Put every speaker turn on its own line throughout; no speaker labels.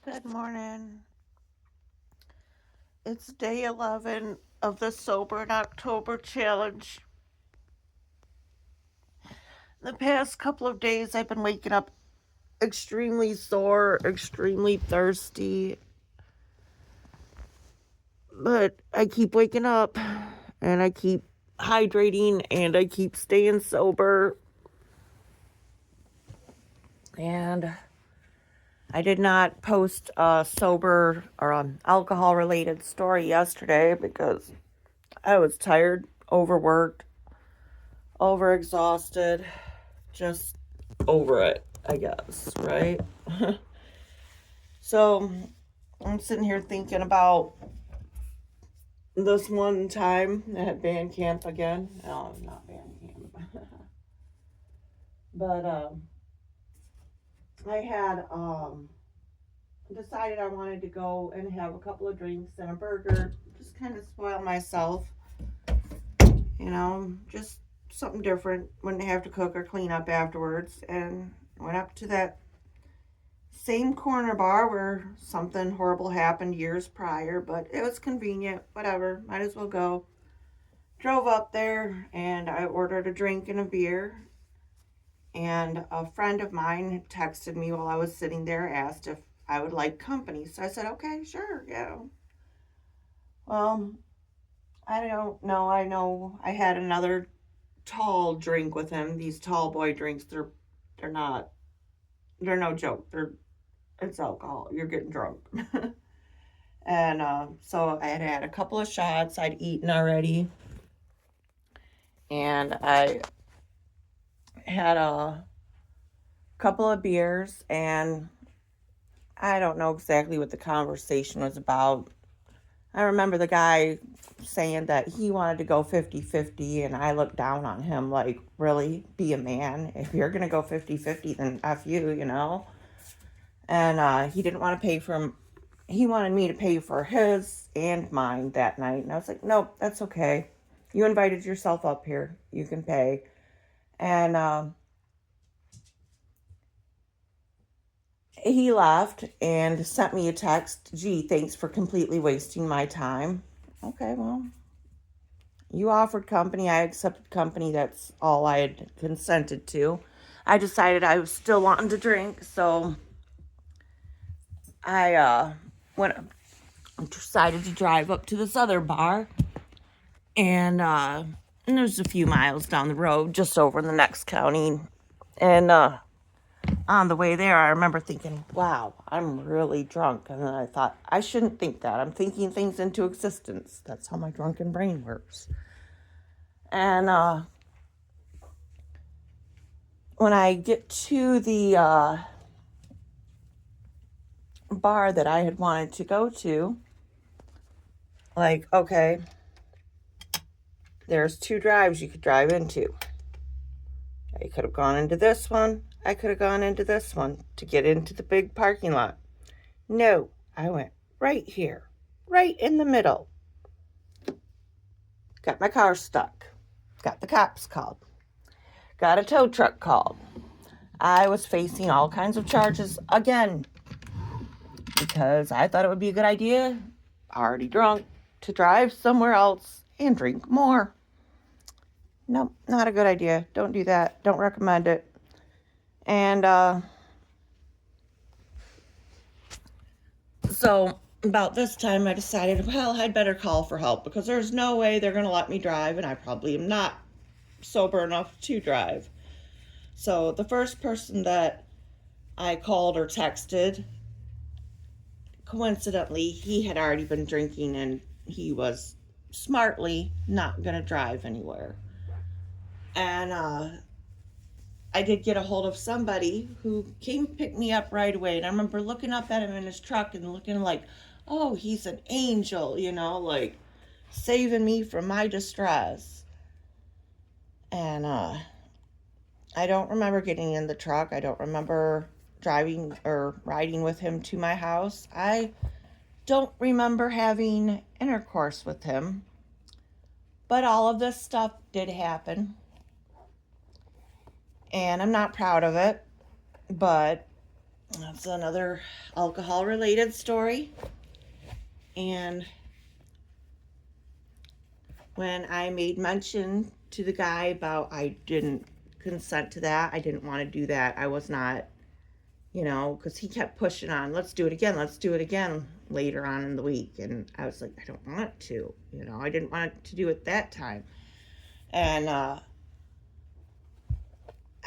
Good morning. It's day 11 of the Sober in October challenge. The past couple of days, I've been waking up extremely sore, extremely thirsty. But I keep waking up and I keep hydrating and I keep staying sober. And I did not post a sober or alcohol related story yesterday because I was tired, overworked, overexhausted, just over it, I guess, right? So I'm sitting here thinking about this one time at band camp again. No, not band camp. But I had decided I wanted to go and have a couple of drinks and a burger, just kind of spoil myself, just something different. Wouldn't have to cook or clean up afterwards. And went up to that same corner bar where something horrible happened years prior, but it was convenient. Whatever, might as well go. Drove up there and I ordered a drink and a beer. And a friend of mine texted me while I was sitting there, asked if I would like company. So I said, okay, sure, yeah. Well, I don't know. I know I had another tall drink with him. These tall boy drinks, they're not, they're no joke. It's alcohol. You're getting drunk. And so I had had a couple of shots. I'd eaten already. And I had a couple of beers. And I don't know exactly what the conversation was about. I remember the guy saying that he wanted to go 50-50. And I looked down on him like, really? Be a man? If you're going to go 50-50, then F you, And he didn't want to pay for him. He wanted me to pay for his and mine that night. And I was like, nope, that's okay. You invited yourself up here. You can pay. And he left and sent me a text. Gee, thanks for completely wasting my time. Okay, well, you offered company. I accepted company. That's all I had consented to. I decided I was still wanting to drink. So I decided to drive up to this other bar. And it was a few miles down the road, just over in the next county. And on the way there, I remember thinking, wow, I'm really drunk. And then I thought, I shouldn't think that. I'm thinking things into existence. That's how my drunken brain works. And when I get to the bar that I had wanted to go to, like, okay, there's two drives you could drive into. I could have gone into this one. I could have gone into this one to get into the big parking lot. No, I went right here, right in the middle. Got my car stuck. Got the cops called. Got a tow truck called. I was facing all kinds of charges again because I thought it would be a good idea, already drunk, to drive somewhere else and drink more. Nope, not a good idea. Don't do that. Don't recommend it. And so about this time I decided, well, I'd better call for help because there's no way they're going to let me drive, and I probably am not sober enough to drive. So the first person that I called or texted, coincidentally, he had already been drinking and he was smartly not going to drive anywhere. And I did get a hold of somebody who came pick me up right away. And I remember looking up at him in his truck and looking like, oh, he's an angel, like saving me from my distress. And I don't remember getting in the truck. I don't remember driving or riding with him to my house. I don't remember having intercourse with him. But all of this stuff did happen. And I'm not proud of it. But That's another alcohol-related story. And when I made mention to the guy about I didn't consent to that, I didn't want to do that, I was not, because he kept pushing on, let's do it again later on in the week. And I was like, I don't want to, I didn't want to do it that time. And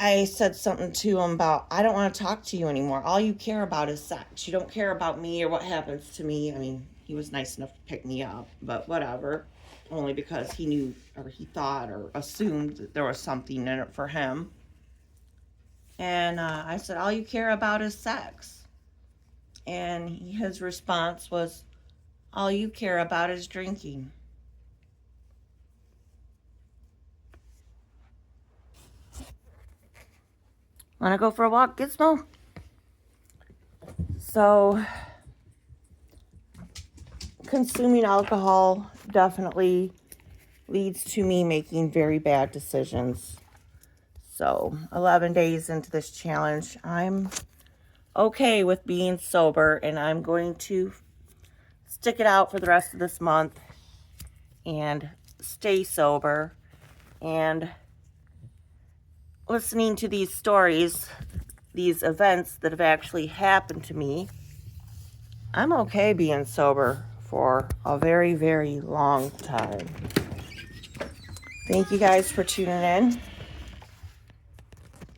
I said something to him about, I don't want to talk to you anymore. All you care about is sex. You don't care about me or what happens to me. I mean, he was nice enough to pick me up, but whatever. Only because he knew or he thought or assumed that there was something in it for him. And I said, all you care about is sex. And his response was, all you care about is drinking. Want to go for a walk, Gizmo? So, consuming alcohol definitely leads to me making very bad decisions. So, 11 days into this challenge, I'm okay with being sober, and I'm going to stick it out for the rest of this month and stay sober. And listening to these stories, these events that have actually happened to me, I'm okay being sober for a very, very long time. Thank you guys for tuning in.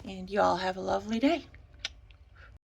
And you all have a lovely day.